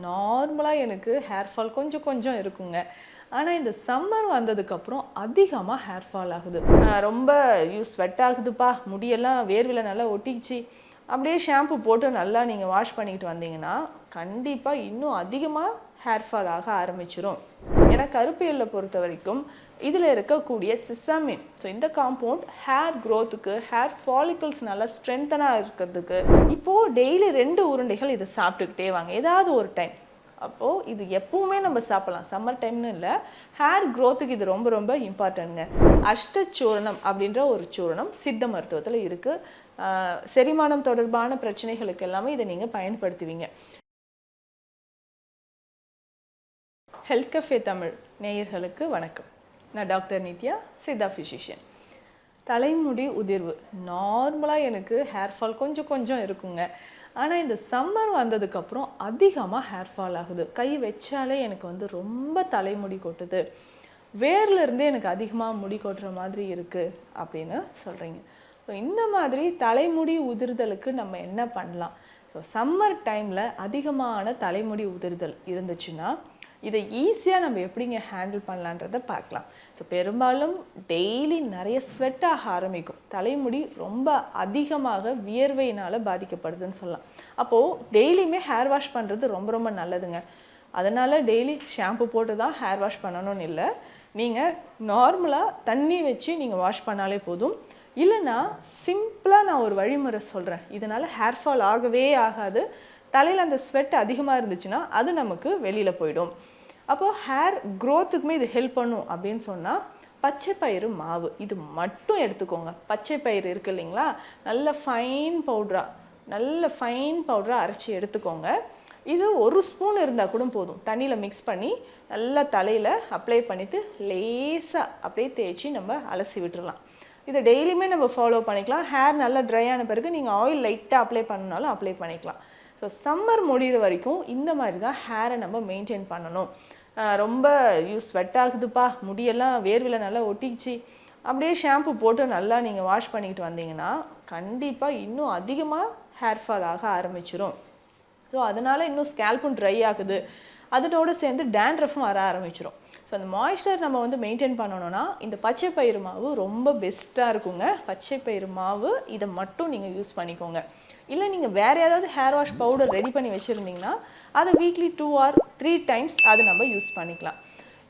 நார்மலாக எனக்கு hair fall கொஞ்சம் கொஞ்சம் இருக்குங்க. ஆனால் இந்த சம்மர் வந்ததுக்கப்புறம் அதிகமாக ஹேர் ஃபால் ஆகுது. ரொம்ப ஸ்வெட் ஆகுதுப்பா, முடியெல்லாம் வேர்வையில் நல்லா ஒட்டிக்கிச்சு, அப்படியே ஷாம்பு போட்டு நல்லா நீங்கள் வாஷ் பண்ணிக்கிட்டு வந்தீங்கன்னா கண்டிப்பாக இன்னும் அதிகமாக ஹேர் ஃபால் ஆக ஆரம்பிச்சிடும். ஏன்னா கருப்பு எல்லை பொறுத்த வரைக்கும் இதில் இருக்கக்கூடிய சிசமின், ஸோ இந்த காம்பவுண்ட் ஹேர் க்ரோத்துக்கு, ஹேர் ஃபாலிகல்ஸ் நல்லா ஸ்ட்ரென்தனாக இருக்கிறதுக்கு. இப்போது டெய்லி 2 உருண்டைகள் இதை சாப்பிட்டுக்கிட்டே வாங்க, ஏதாவது ஒரு டைம். அப்போது இது எப்பவுமே நம்ம சாப்பிடலாம், சம்மர் டைம்னு இல்லை. ஹேர் க்ரோத்துக்கு இது ரொம்ப ரொம்ப இம்பார்ட்டன்ட்ங்க. அஷ்டச்சூரணம் அப்படின்ற ஒரு சூரணம் சித்த மருத்துவத்தில் இருக்குது. செரிமானம் தொடர்பான பிரச்சனைகளுக்கு எல்லாமே இதை நீங்கள் பயன்படுத்துவீங்க. ஹெல்த் கஃபே தமிழ் நேயர்களுக்கு வணக்கம். நான் டாக்டர் நித்யா, சித்தா ஃபிசிஷியன். தலைமுடி உதிர்வு, நார்மலாக எனக்கு ஹேர் ஃபால் கொஞ்சம் கொஞ்சம் இருக்குங்க. ஆனால் இந்த சம்மர் வந்ததுக்கப்புறம் அதிகமாக ஹேர் ஃபால் ஆகுது. கை வச்சாலே எனக்கு ரொம்ப தலைமுடி கொட்டுது, வேர்லேருந்தே எனக்கு அதிகமாக முடி கொட்டுற மாதிரி இருக்குது அப்படின்னு சொல்கிறீங்க. ஸோ இந்த மாதிரி தலைமுடி உதிர்தலுக்கு நம்ம என்ன பண்ணலாம்? ஸோ சம்மர் டைமில் அதிகமான தலைமுடி உதிர்தல் இருந்துச்சுன்னா இதை ஈஸியாக நம்ம எப்படிங்க ஹேண்டில் பண்ணலான்றதை பார்க்கலாம். ஸோ பெரும்பாலும் டெய்லி நிறைய ஸ்வெட் ஆக ஆரம்பிக்கும், தலைமுடி ரொம்ப அதிகமாக வியர்வையினால் பாதிக்கப்படுதுன்னு சொல்லலாம். அப்போது டெய்லியுமே ஹேர் வாஷ் பண்ணுறது ரொம்ப ரொம்ப நல்லதுங்க. அதனால் டெய்லி ஷாம்பு போட்டு தான் ஹேர் வாஷ் பண்ணணும்னு இல்லை. நீங்கள் நார்மலாக தண்ணி வச்சு நீங்கள் வாஷ் பண்ணாலே போதும். இல்லைன்னா சிம்பிளாக நான் ஒரு வழிமுறை சொல்கிறேன், இதனால் ஹேர் ஃபால் ஆகவே ஆகாது. தலையில் அந்த ஸ்வெட் அதிகமாக இருந்துச்சுன்னா அது நமக்கு வெளியில் போயிடும். அப்போது ஹேர் க்ரோத்துக்குமே இது ஹெல்ப் பண்ணும் அப்படின்னு சொன்னால் பச்சை பயிறு மாவு இது மட்டும் எடுத்துக்கோங்க. பச்சை பயிறு இருக்குது இல்லைங்களா, நல்ல ஃபைன் பவுடராக அரைச்சி எடுத்துக்கோங்க. இது 1 ஸ்பூன் இருந்தால் கூட போதும். தண்ணியில் மிக்ஸ் பண்ணி நல்லா தலையில் அப்ளை பண்ணிவிட்டு லேசாக அப்படியே தேய்ச்சி நம்ம அலசி விட்டுடலாம். இதை டெய்லியுமே நம்ம ஃபாலோ பண்ணிக்கலாம். ஹேர் நல்லா ட்ரை ஆன பிறகு நீங்கள் ஆயில் லைட்டாக அப்ளை பண்ணனாலும் அப்ளை பண்ணிக்கலாம். ஸோ சம்மர் முடிகிற வரைக்கும் இந்த மாதிரி தான் ஹேரை நம்ம மெயின்டைன் பண்ணணும். ரொம்ப ஸ்வெட் ஆகுதுப்பா, முடியெல்லாம் வேர்வையில் நல்லா ஒட்டிக்கிச்சு, அப்படியே ஷாம்பு போட்டு நல்லா நீங்கள் வாஷ் பண்ணிக்கிட்டு வந்தீங்கன்னா கண்டிப்பாக இன்னும் அதிகமாக ஹேர் ஃபால் ஆக ஆரம்பிச்சிடும். ஸோ அதனால் இன்னும் ஸ்கேல்பும் ட்ரை ஆகுது, அதனோடு சேர்ந்து டேண்ட்ரஃபும் வர ஆரம்பிச்சிடும். ஸோ அந்த மாய்ஸ்சர் நம்ம மெயின்டைன் பண்ணணும்னா இந்த பச்சை பயிறு மாவு ரொம்ப பெஸ்ட்டாக இருக்குங்க. பச்சை பயிறு மாவு இதை மட்டும் நீங்கள் யூஸ் பண்ணிக்கோங்க. இல்லை நீங்கள் வேறு ஏதாவது ஹேர் வாஷ் பவுடர் ரெடி பண்ணி வச்சுருந்தீங்கன்னா அதை வீக்லி 2 or 3 டைம்ஸ் அது நம்ம யூஸ் பண்ணிக்கலாம்.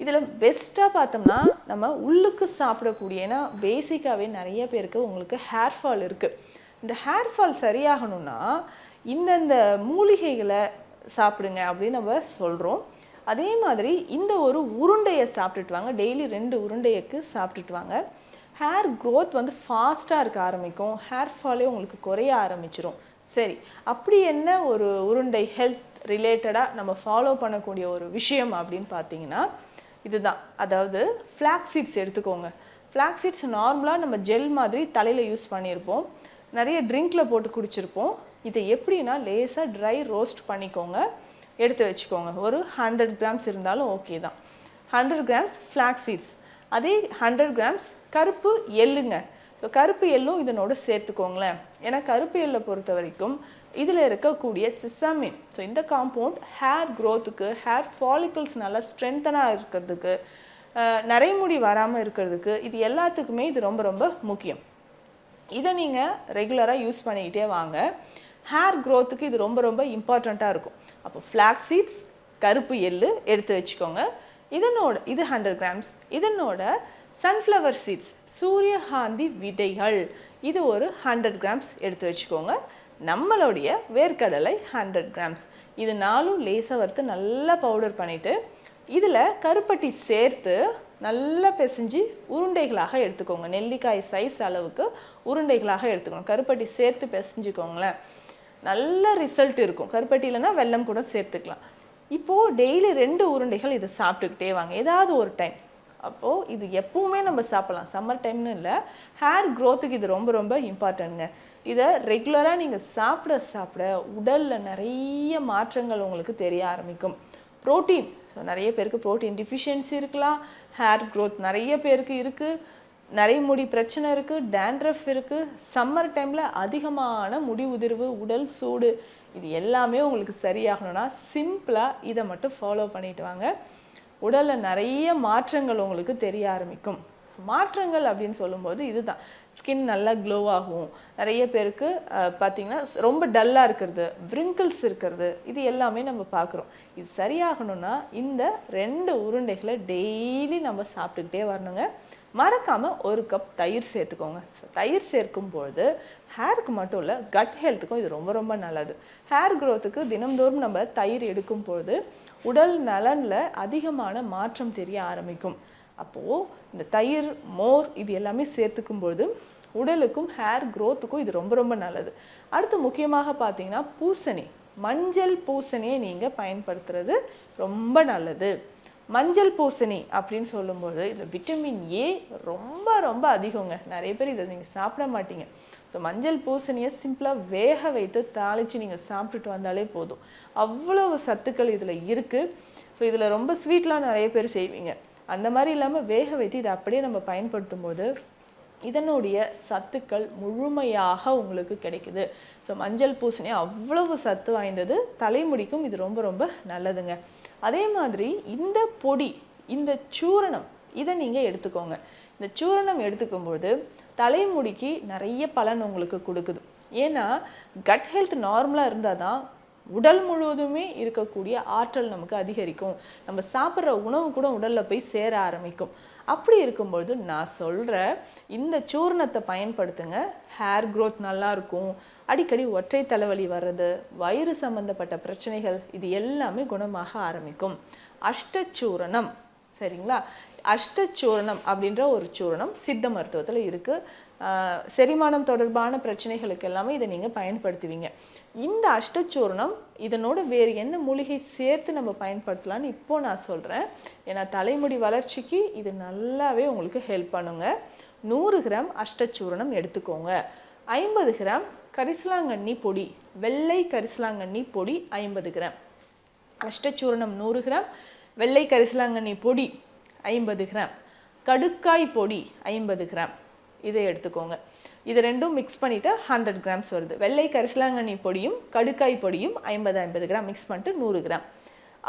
இதில் பெஸ்ட்டாக பார்த்தோம்னா நம்ம உள்ளுக்கு சாப்பிடக்கூடிய, ஏன்னா பேசிக்காகவே நிறைய பேருக்கு உங்களுக்கு ஹேர் ஃபால் இருக்குது. இந்த ஹேர் ஃபால் சரியாகணும்னா இந்தந்த மூலிகைகளை சாப்பிடுங்க அப்படின்னு நம்ம சொல்கிறோம். அதே மாதிரி இந்த ஒரு உருண்டையை சாப்பிட்டுட்டு வாங்க, டெய்லி 2 உருண்டைக்கு சாப்பிட்டுட்டு வாங்க. ஹேர் க்ரோத் ஃபாஸ்ட்டாக இருக்க ஆரம்பிக்கும், ஹேர் ஃபாலே உங்களுக்கு குறைய ஆரம்பிச்சிடும். சரி, அப்படி என்ன ஒரு உருண்டை ஹெல்த் ரிலேட்டடாக நம்ம ஃபாலோ பண்ணக்கூடிய ஒரு விஷயம் அப்படின்னு பார்த்தீங்கன்னா இதுதான். அதாவது ஃப்ளாக்ஸ் சீட்ஸ் எடுத்துக்கோங்க. ஃப்ளாக்ஸ் சீட்ஸ் நார்மலாக நம்ம ஜெல் மாதிரி தலையில் யூஸ் பண்ணியிருப்போம், நிறைய ட்ரிங்க்கில் போட்டு குடிச்சிருப்போம். இதை எப்படின்னா லேசாக ட்ரை ரோஸ்ட் பண்ணிக்கோங்க, எடுத்து வச்சுக்கோங்க. ஒரு 100 கிராம்ஸ் இருந்தாலும் ஓகே தான். 100 கிராம்ஸ் ஃப்ளாக்ஸ் சீட்ஸ், அதே 100 கிராம்ஸ் கருப்பு எள்ளுங்க. ஸோ கருப்பு எள்ளும் இதனோட சேர்த்துக்கோங்களேன். ஏன்னா கருப்பு எள்ளை பொறுத்த வரைக்கும் இதில் இருக்கக்கூடிய சிசமின், ஸோ இந்த காம்பவுண்ட் ஹேர் க்ரோத்துக்கு, ஹேர் ஃபாலிகல்ஸ் நல்லா ஸ்ட்ரென்தனாக இருக்கிறதுக்கு, நரைமுடி வராமல் இருக்கிறதுக்கு, இது எல்லாத்துக்குமே இது ரொம்ப ரொம்ப முக்கியம். இதை நீங்கள் ரெகுலராக யூஸ் பண்ணிக்கிட்டே வாங்க. ஹேர் க்ரோத்துக்கு இது ரொம்ப ரொம்ப இம்பார்ட்டண்ட்டாக இருக்கும். அப்போ ஃப்ளாக்ஸ் சீட்ஸ், கருப்பு எள்ளு எடுத்து வச்சுக்கோங்க. இது 100 கிராம்ஸ். இதனோட சன்ஃப்ளவர் சீட்ஸ், சூரியகாந்தி விதைகள், இது ஒரு 100 கிராம்ஸ் எடுத்து வச்சுக்கோங்க. நம்மளுடைய வேர்க்கடலை 100 கிராம்ஸ். இது 4ம் லேசாக வறுத்து நல்லா பவுடர் பண்ணிவிட்டு இதில் கருப்பட்டி சேர்த்து நல்லா பிசைஞ்சு உருண்டைகளாக எடுத்துக்கோங்க. நெல்லிக்காய் சைஸ் அளவுக்கு உருண்டைகளாக எடுத்துக்கோங்க. கருப்பட்டி சேர்த்து பிசைஞ்சுக்கோங்களேன், நல்ல ரிசல்ட் இருக்கும். கருப்பட்டி இல்லைன்னா வெல்லம் கூட சேர்த்துக்கலாம். இப்போது டெய்லி 2 உருண்டைகள் இதை சாப்பிட்டுக்கிட்டே வாங்க, ஏதாவது ஒரு டைம். அப்போது இது எப்பவுமே நம்ம சாப்பிடலாம், சம்மர் டைம்னு இல்லை. ஹேர் க்ரோத்துக்கு இது ரொம்ப ரொம்ப இம்பார்ட்டன்ட்ங்க. இதை ரெகுலராக நீங்கள் சாப்பிட உடலில் நிறைய மாற்றங்கள் உங்களுக்கு தெரிய ஆரம்பிக்கும். ப்ரோட்டீன், ஸோ நிறைய பேருக்கு ப்ரோட்டீன் டிஃபிஷியன்சி இருக்கலாம், ஹேர் க்ரோத் நிறைய பேருக்கு இருக்குது, நிறைய முடி பிரச்சனை இருக்குது, டேண்ட்ரஃப் இருக்குது. சம்மர் டைமில் அதிகமான முடி உதிர்வு, உடல் சூடு, இது எல்லாமே உங்களுக்கு சரியாகணும்னா சிம்பிளாக இதை மட்டும் ஃபாலோ பண்ணிட்டு வாங்க. உடலில் நிறைய மாற்றங்கள் உங்களுக்கு தெரிய ஆரம்பிக்கும். மாற்றங்கள் அப்படின்னு சொல்லும்போது இதுதான், ஸ்கின் நல்லா க்ளோ ஆகும். நிறைய பேருக்கு பார்த்தீங்கன்னா ரொம்ப டல்லாக இருக்கிறது, விரிங்கிள்ஸ் இருக்கிறது, இது எல்லாமே நம்ம பார்க்குறோம். இது சரியாகணும்னா இந்த 2 உருண்டைகளை டெய்லி நம்ம சாப்பிட்டுக்கிட்டே வரணுங்க. மறக்காமல் 1 கப் தயிர் சேர்த்துக்கோங்க. தயிர் சேர்க்கும்பொழுது ஹேருக்கு மட்டும் இல்லை, கட் ஹெல்த்துக்கும் இது ரொம்ப ரொம்ப நல்லது. ஹேர் க்ரோத்துக்கு தினம்தோறும் நம்ம தயிர் எடுக்கும் பொழுது உடல் நலனில் அதிகமான மாற்றம் தெரிய ஆரம்பிக்கும். அப்போது இந்த தயிர், மோர் இது எல்லாமே சேர்த்துக்கும்பொழுது உடலுக்கும் ஹேர் க்ரோத்துக்கும் இது ரொம்ப ரொம்ப நல்லது. அடுத்து முக்கியமாக பார்த்தீங்கன்னா பூசணி, மஞ்சள் பூசணியை நீங்கள் பயன்படுத்துறது ரொம்ப நல்லது. மஞ்சள் பூசணி அப்படின்னு சொல்லும்போது இதில் விட்டமின் ஏ ரொம்ப ரொம்ப அதிகங்க. நிறைய பேர் இதை நீங்கள் சாப்பிட மாட்டீங்க. ஸோ மஞ்சள் பூசணியை சிம்பிளாக வேக வைத்து தாளித்து நீங்கள் சாப்பிட்டுட்டு வந்தாலே போதும். அவ்வளவு சத்துக்கள் இதில் இருக்குது. ஸோ இதில் ரொம்ப ஸ்வீட்லாம் நிறைய பேர் செய்வீங்க. அந்த மாதிரி இல்லாமல் வேக வைத்து இதை அப்படியே நம்ம பயன்படுத்தும் போது இதனுடைய சத்துக்கள் முழுமையாக உங்களுக்கு கிடைக்குது. ஸோ மஞ்சள் பூசணி அவ்வளவு சத்து வாய்ந்தது, தலைமுடிக்கும் இது ரொம்ப ரொம்ப நல்லதுங்க. அதே மாதிரி இந்த பொடி, இந்த சூரணம் இதை நீங்கள் எடுத்துக்கோங்க. இந்த சூரணம் எடுத்துக்கும்போது தலைமுடிக்கு நிறைய பலன் உங்களுக்கு கொடுக்குது. ஏன்னா கட் ஹெல்த் நார்மலாக இருந்தால் தான் உடல் முழுவதுமே இருக்கக்கூடிய ஆற்றல் நமக்கு அதிகரிக்கும். நம்ம சாப்பிட்ற உணவு கூட உடலில் போய் சேர ஆரம்பிக்கும். அப்படி இருக்கும்பொழுது நான் சொல்கிற இந்த சூர்ணத்தை பயன்படுத்துங்க. ஹேர் க்ரோத் நல்லாயிருக்கும். அடிக்கடி ஒற்றை தலைவலி வர்றது, வயிறு சம்மந்தப்பட்ட பிரச்சனைகள் இது எல்லாமே குணமாக ஆரம்பிக்கும். அஷ்டச்சூரணம், சரிங்களா? அஷ்டச்சூரணம் அப்படின்ற ஒரு சூரணம் சித்த மருத்துவத்தில் இருக்குது. செரிமானம் தொடர்பான பிரச்சனைகளுக்கு எல்லாமே இதை நீங்கள் பயன்படுத்துவீங்க. இந்த அஷ்டச்சூரணம் இதனோட வேறு என்ன மூலிகை சேர்த்து நம்ம பயன்படுத்தலான்னு இப்போ நான் சொல்கிறேன். ஏன்னா தலைமுடி வளர்ச்சிக்கு இது நல்லாவே உங்களுக்கு ஹெல்ப் பண்ணுங்க. 100 கிராம் அஷ்டச்சூரணம் எடுத்துக்கோங்க. 50 கிராம் கரிசலாங்கண்ணி பொடி, வெள்ளை கரிசலாங்கண்ணி பொடி 50 கிராம். அஷ்டச்சூரணம் 100 கிராம், வெள்ளை கரிசலாங்கண்ணி பொடி 50 கிராம், கடுக்காய் பொடி 50 கிராம், இதை எடுத்துக்கோங்க. இது ரெண்டும் மிக்ஸ் பண்ணிவிட்டு 100 கிராம்ஸ் வருது. வெள்ளை கரிசலாங்கண்ணி பொடியும் கடுக்காய் பொடியும் 50 கிராம் மிக்ஸ் பண்ணிட்டு 100 கிராம்.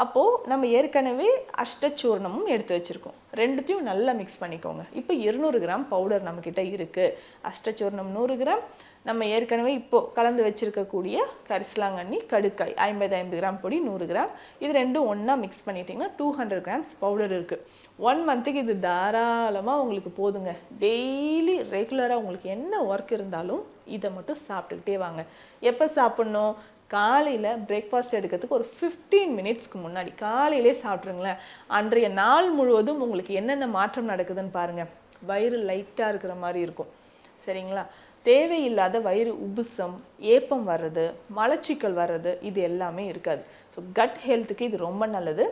அப்போது நம்ம ஏற்கனவே அஷ்டச்சூர்ணமும் எடுத்து வச்சுருக்கோம். ரெண்டுத்தையும் நல்லா மிக்ஸ் பண்ணிக்கோங்க. இப்போ 200 கிராம் பவுடர் நம்மக்கிட்ட இருக்குது. அஷ்டச்சூர்ணம் 100 கிராம், நம்ம ஏற்கனவே இப்போது கலந்து வச்சுருக்கக்கூடிய கரிசலாங்கண்ணி, கடுக்காய் 50 கிராம் பொடி 100 கிராம், இது ரெண்டும் ஒன்றா மிக்ஸ் பண்ணிட்டீங்கன்னா 200 கிராம்ஸ் பவுடர் இருக்குது. 1 மந்த்துக்கு இது தாராளமாக உங்களுக்கு போதுங்க. டெய்லி ரெகுலராக உங்களுக்கு என்ன ஒர்க் இருந்தாலும் இதை மட்டும் சாப்பிட்டுக்கிட்டே வாங்க. எப்போ சாப்பிட்ணும்? காலையில் பிரேக்ஃபாஸ்ட் எடுக்கிறதுக்கு ஒரு 15 மினிட்ஸ்க்கு முன்னாடி காலையிலே சாப்பிட்ருங்களேன். அன்றைய நாள் முழுவதும் உங்களுக்கு என்னென்ன மாற்றம் நடக்குதுன்னு பாருங்கள். வயிறு லைட்டாக இருக்கிற மாதிரி இருக்கும், சரிங்களா? தேவையில்லாத வயிறு உபுசம், ஏப்பம் வர்றது, மலச்சிக்கல் வர்றது இது எல்லாமே இருக்காது. ஸோ கட் ஹெல்த்துக்கு இது ரொம்ப நல்லது.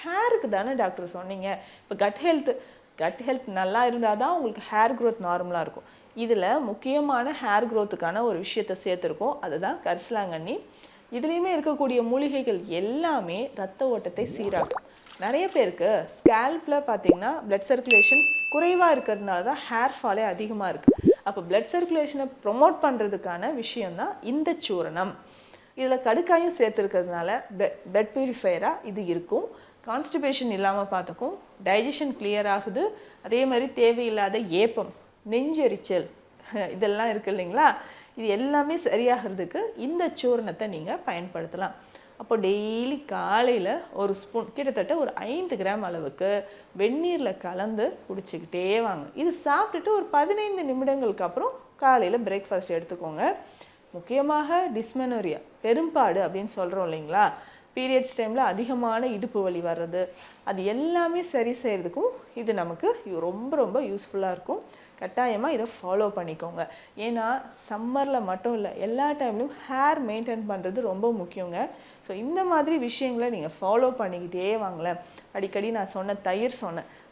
ஹேருக்கு தானே டாக்டர் சொன்னீங்க. இப்போ கட் ஹெல்த் நல்லா இருந்தால் தான் உங்களுக்கு ஹேர் க்ரோத் நார்மலாக இருக்கும். இதில் முக்கியமான ஹேர் க்ரோத்துக்கான ஒரு விஷயத்தை சேர்த்துருக்கோம், அதுதான் கரிசலாங்கண்ணி. இதுலேயுமே இருக்கக்கூடிய மூலிகைகள் எல்லாமே ரத்த ஓட்டத்தை சீராக்கும். நிறைய பேருக்கு ஸ்கேல்பில் பார்த்தீங்கன்னா பிளட் சர்க்குலேஷன் குறைவாக இருக்கிறதுனால தான் ஹேர் ஃபாலே அதிகமாக இருக்குது. அப்போ பிளட் சர்க்குலேஷனை ப்ரொமோட் பண்ணுறதுக்கான விஷயம்தான் இந்த சூரணம். இதில் கடுக்காயும் சேர்த்துருக்கிறதுனால பிளட் பியூரிஃபையராக இது இருக்கும். கான்ஸ்டிபேஷன் இல்லாமல் பார்த்துக்கும், டைஜஷன் கிளியர் ஆகுது. அதே மாதிரி தேவையில்லாத ஏப்பம், நெஞ்செரிச்சல் இதெல்லாம் இருக்குது இல்லைங்களா, இது எல்லாமே சரியாகிறதுக்கு இந்த சூரணத்தை நீங்கள் பயன்படுத்தலாம். அப்போ டெய்லி காலையில் ஒரு ஸ்பூன், கிட்டத்தட்ட ஒரு 5 கிராம் அளவுக்கு வெந்நீரில் கலந்து குடிச்சிக்கிட்டே வாங்க. இது சாப்பிட்டுட்டு ஒரு 15 நிமிடங்களுக்கு அப்புறம் காலையில் பிரேக்ஃபாஸ்ட் எடுத்துக்கோங்க. முக்கியமாக டிஸ்மெனோரியா, பெரும்பாடு அப்படின்னு சொல்கிறோம் இல்லைங்களா, பீரியட்ஸ் டைமில் அதிகமான இடுப்பு வலி வர்றது, அது எல்லாமே சரி செய்கிறதுக்கும் இது நமக்கு ரொம்ப ரொம்ப யூஸ்ஃபுல்லாக இருக்கும். கட்டாயமாக இதை ஃபாலோ பண்ணிக்கோங்க. ஏன்னா சம்மரில் மட்டும் இல்லை, எல்லா டைம்லையும் ஹேர் மெயின்டைன் பண்ணுறது ரொம்ப முக்கியங்க. ஸோ இந்த மாதிரி விஷயங்களை நீங்கள் ஃபாலோ பண்ணிக்கிட்டே வாங்களேன். அடிக்கடி நான் சொன்னேன்,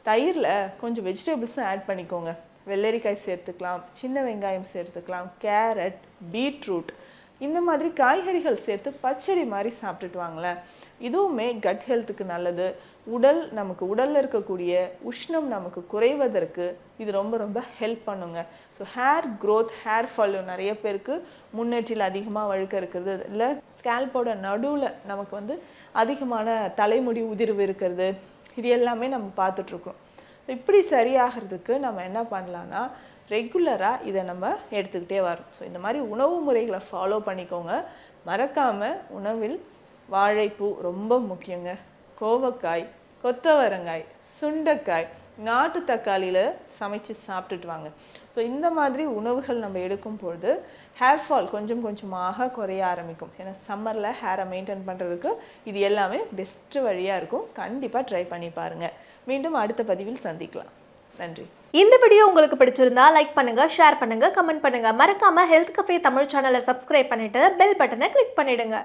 தயிரில் கொஞ்சம் வெஜிடபிள்ஸும் ஆட் பண்ணிக்கோங்க. வெள்ளரிக்காய் சேர்த்துக்கலாம், சின்ன வெங்காயம் சேர்த்துக்கலாம், கேரட், பீட்ரூட், இந்த மாதிரி காய்கறிகள் சேர்த்து பச்சடி மாதிரி சாப்பிட்டுட்டு வாங்களேன். இதுவுமே கட் ஹெல்த்துக்கு நல்லது. நமக்கு உடலில் இருக்கக்கூடிய உஷ்ணம் நமக்கு குறைவதற்கு இது ரொம்ப ரொம்ப ஹெல்ப் பண்ணுங்க. So hair growth, hair fall நிறைய பேருக்கு முன்னேற்றில் அதிகமாக வழுக்க இருக்கிறது, இல்லை ஸ்கேல்போட நடுவில் நமக்கு அதிகமான தலைமுடி உதிர்வு இருக்கிறது, இது எல்லாமே நம்ம பார்த்துட்ருக்கோம். இப்படி சரியாகிறதுக்கு நம்ம என்ன பண்ணலான்னா ரெகுலராக இதை நம்ம எடுத்துக்கிட்டே வரோம். ஸோ இந்த மாதிரி உணவு முறைகளை ஃபாலோ பண்ணிக்கோங்க. மறக்காமல் உணவில் வாழைப்பூ ரொம்ப முக்கியங்க. கோவக்காய், கொத்தவரங்காய், சுண்டைக்காய், நாட்டு தக்காளியில் சமைச்சு சாப்பிட்டுட்டு வாங்க. ஸோ இந்த மாதிரி உணவுகள் நம்ம எடுக்கும் பொழுது ஹேர் ஃபால் கொஞ்சம் கொஞ்சமாக குறைய ஆரம்பிக்கும். ஏன்னா சம்மரில் ஹேரை மெயின்டைன் பண்ணுறதுக்கு இது எல்லாமே பெஸ்ட்டு வழியாக இருக்கும். கண்டிப்பாக ட்ரை பண்ணி பாருங்கள். மீண்டும் அடுத்த பதிவில் சந்திக்கலாம். நன்றி. இந்த வீடியோ உங்களுக்கு பிடிச்சிருந்தா லைக் பண்ணுங்க, ஷேர் பண்ணுங்க, கமெண்ட் பண்ணுங்க. மறக்காம ஹெல்த் கஃபே தமிழ் சேனலை சப்ஸ்கிரைப் பண்ணிட்டு பெல் பட்டனை கிளிக் பண்ணிடுங்க.